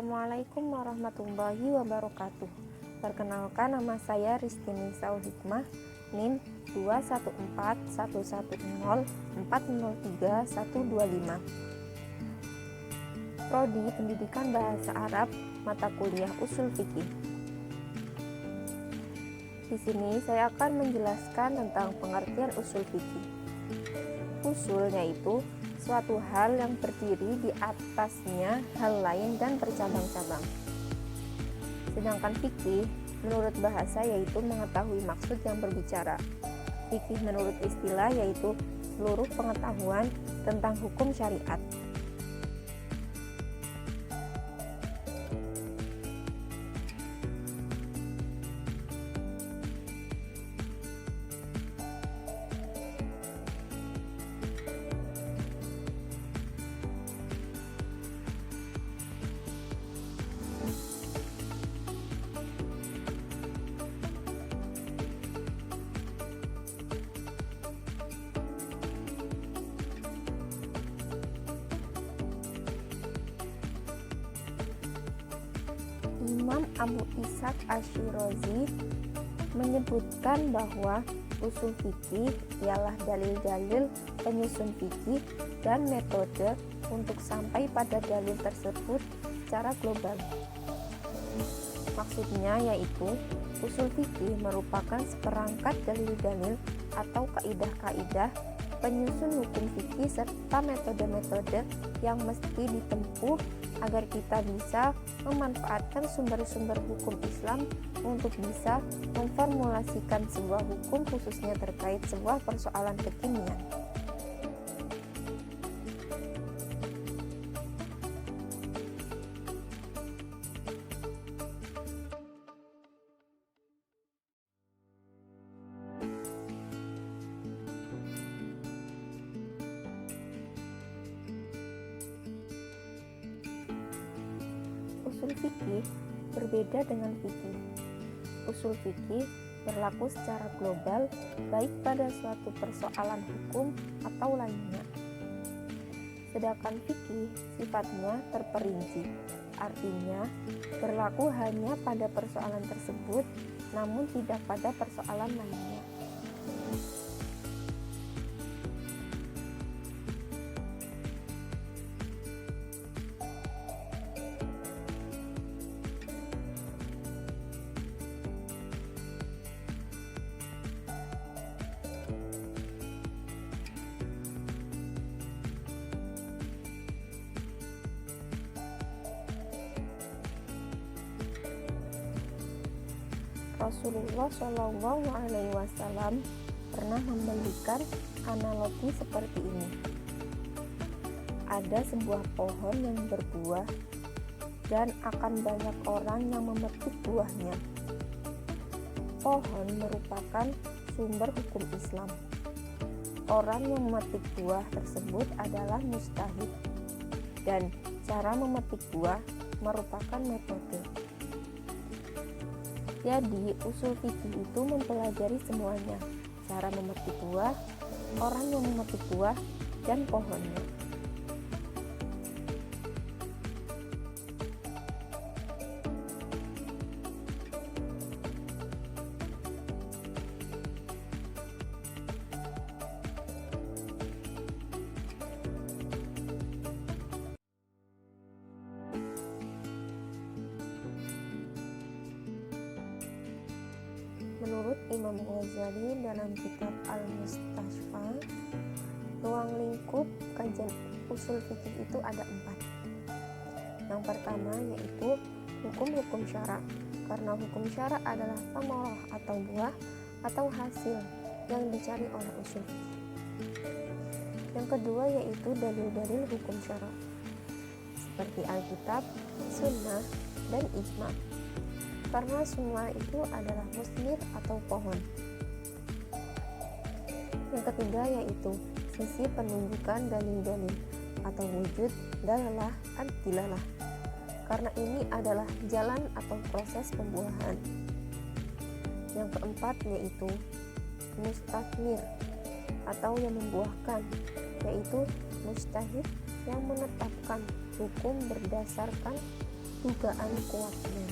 Assalamualaikum warahmatullahi wabarakatuh. Perkenalkan, nama saya Ristini Saul Hikmah, NIM 214110403 Prodi Pendidikan Bahasa Arab, mata kuliah Ushul Fiqih. Di sini saya akan menjelaskan tentang pengertian ushul fiqih. Ushul yaitu suatu hal yang berdiri di atasnya hal lain dan bercabang-cabang. Sedangkan fikih menurut bahasa yaitu mengetahui maksud yang berbicara. Fikih menurut istilah yaitu seluruh pengetahuan tentang hukum syariat. Imam Abu Ishaq Ash-Shirazi menyebutkan bahwa ushul fikih ialah dalil-dalil penyusun fikih dan metode untuk sampai pada dalil tersebut secara global. Maksudnya yaitu ushul fikih merupakan seperangkat dalil-dalil atau kaidah-kaidah penyusun hukum fikih serta metode-metode yang mesti ditempuh agar kita bisa memanfaatkan sumber-sumber hukum Islam untuk bisa memformulasikan sebuah hukum khususnya terkait sebuah persoalan kekinian. Ushul fikih berbeda dengan fikih. Ushul fikih berlaku secara global baik pada suatu persoalan hukum atau lainnya. Sedangkan fikih sifatnya terperinci, artinya berlaku hanya pada persoalan tersebut namun tidak pada persoalan lainnya. Rasulullah Shallallahu Alaihi Wasallam pernah memberikan analogi seperti ini. Ada sebuah pohon yang berbuah dan akan banyak orang yang memetik buahnya. Pohon merupakan sumber hukum Islam. Orang yang memetik buah tersebut adalah mujtahid, dan cara memetik buah merupakan metode. Jadi, ushul fikih itu mempelajari semuanya, cara memetik buah, orang yang memetik buah, dan pohonnya. Menurut Imam Ghazali dalam kitab Al-Mustashfa, ruang lingkup kajian ushul fikih itu ada 4. Yang pertama yaitu hukum-hukum syara, karena hukum syara adalah thamaroh atau buah atau hasil yang dicari oleh ushul fikih. Yang kedua yaitu dalil-dalil hukum syara, seperti Alkitab, Sunnah, dan Ijma', karena semua itu adalah musmir atau pohon. Yang ketiga yaitu sisi penunjukan dalil-dalil atau wujud dalalah ad-dilalah, karena ini adalah jalan atau proses pembuahan. Yang keempat yaitu mustakmir atau yang membuahkan, yaitu mujtahid yang menetapkan hukum berdasarkan dugaan kuatnya.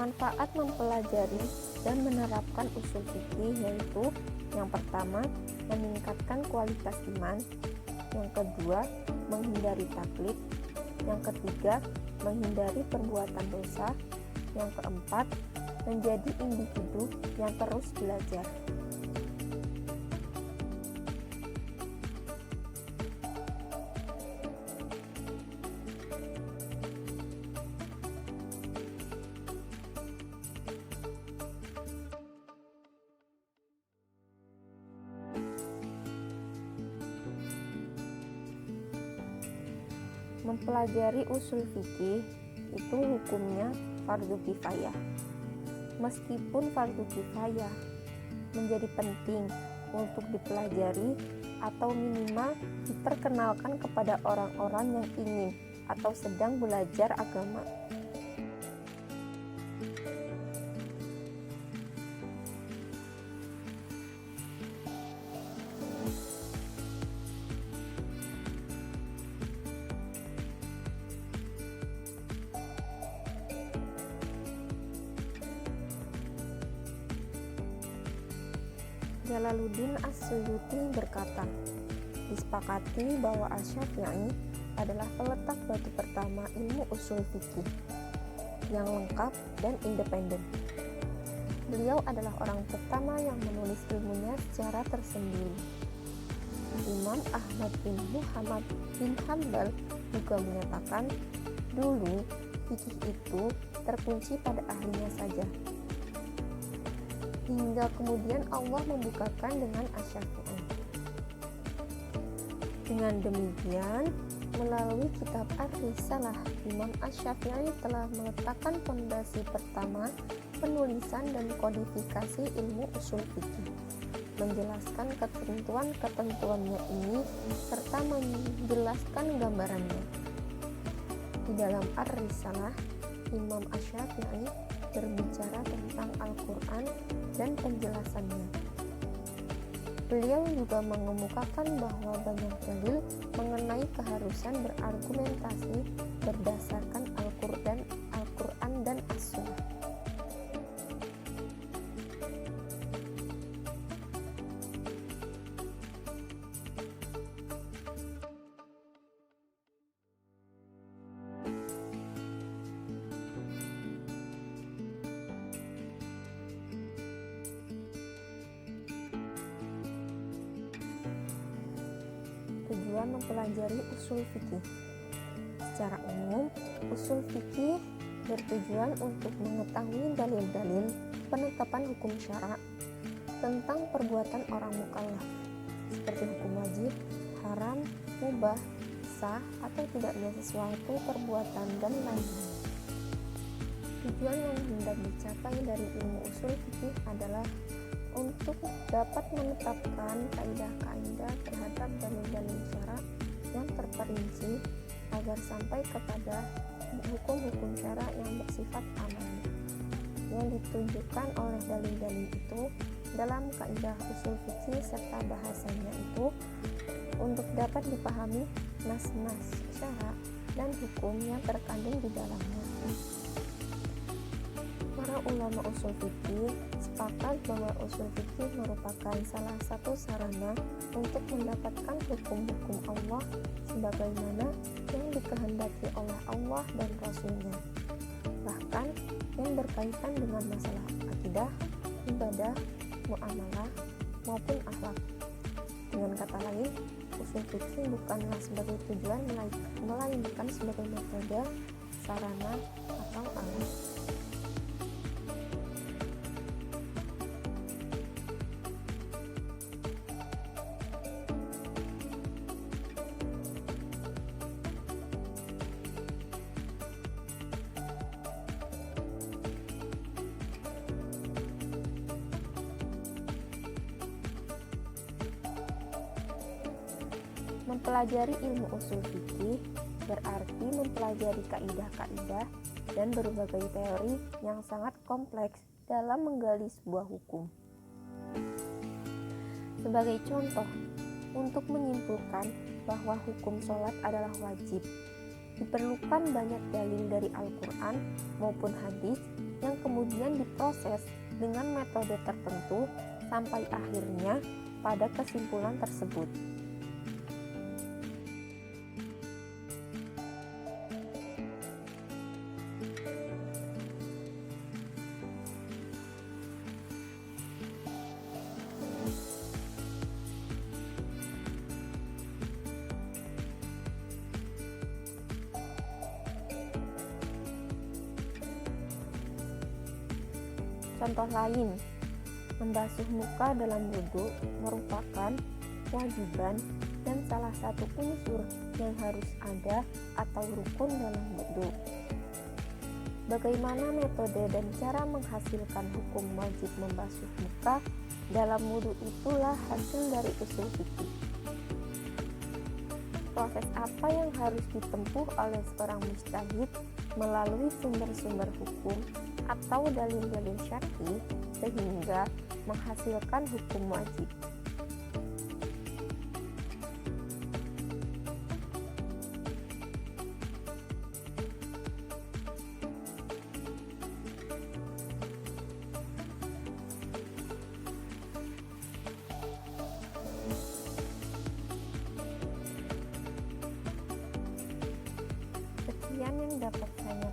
Manfaat mempelajari dan menerapkan usul fikih yaitu yang pertama, meningkatkan kualitas iman, yang kedua, menghindari taklid, yang ketiga, menghindari perbuatan dosa, yang keempat, menjadi individu yang terus belajar. Mempelajari usul fikih itu hukumnya fardu kifayah. Meskipun fardu kifayah menjadi penting untuk dipelajari atau minimal diperkenalkan kepada orang-orang yang ingin atau sedang belajar agama. Jalaluddin As-Suyuti berkata, disepakati bahwa Asy-Syafi'i adalah peletak batu pertama ilmu usul fikih yang lengkap dan independen. Beliau adalah orang pertama yang menulis ilmunya secara tersendiri. Imam Ahmad bin Muhammad bin Hanbal juga menyatakan, dulu fikih itu terkunci pada ahlinya saja. Hingga kemudian Allah membukakan dengan Asy-Syafi'i. Dengan demikian, melalui kitab Ar-Risalah, Imam Asy-Syafi'i telah meletakkan fondasi pertama penulisan dan kodifikasi ilmu usul fikih, menjelaskan ketentuan-ketentuannya ini serta menjelaskan gambarannya. Di dalam Ar-Risalah, Imam Asy-Syafi'i berbicara tentang Al-Quran dan penjelasannya. Beliau juga mengemukakan bahwa banyak dalil mengenai keharusan berargumentasi berdasarkan Al-Quran dan As-Sunnah. Tujuan mempelajari usul fikih. Secara umum, usul fikih bertujuan untuk mengetahui dalil-dalil penetapan hukum syara tentang perbuatan orang mukallaf, seperti hukum wajib, haram, mubah, sah atau tidaknya sesuatu perbuatan dan lain-lain. Tujuan yang hendak dicapai dari ilmu usul fikih adalah untuk dapat menetapkan kaidah-kaidah terhadap dalil-dalil syara yang terperinci agar sampai kepada hukum-hukum syara yang bersifat aman. Yang ditunjukkan oleh dalil-dalil itu dalam kaidah usul fikih serta bahasanya itu untuk dapat dipahami nas-nas syara dan hukum yang terkandung di dalamnya. Para ulama usul fikih sepakat bahwa usul fikih merupakan salah satu sarana untuk mendapatkan hukum-hukum Allah sebagaimana yang dikehendaki oleh Allah dan Rasul-Nya, bahkan yang berkaitan dengan masalah akidah, ibadah, muamalah, maupun akhlak. Dengan kata lain, usul fikih bukanlah sebagai tujuan melainkan sebagai metode, sarana, atau alat. Mempelajari ilmu usul fikih berarti mempelajari kaidah-kaidah dan berbagai teori yang sangat kompleks dalam menggali sebuah hukum. Sebagai contoh, untuk menyimpulkan bahwa hukum sholat adalah wajib, diperlukan banyak dalil dari Al-Quran maupun hadis yang kemudian diproses dengan metode tertentu sampai akhirnya pada kesimpulan tersebut. Contoh lain, membasuh muka dalam wudhu merupakan kewajiban dan salah satu unsur yang harus ada atau rukun dalam wudhu. Bagaimana metode dan cara menghasilkan hukum wajib membasuh muka dalam wudhu itulah hasil dari usul fikih. Proses apa yang harus ditempuh oleh seorang mujtahid melalui sumber-sumber hukum atau dalil-dalil syar'i sehingga menghasilkan hukum wajib. Sekian yang dapat saya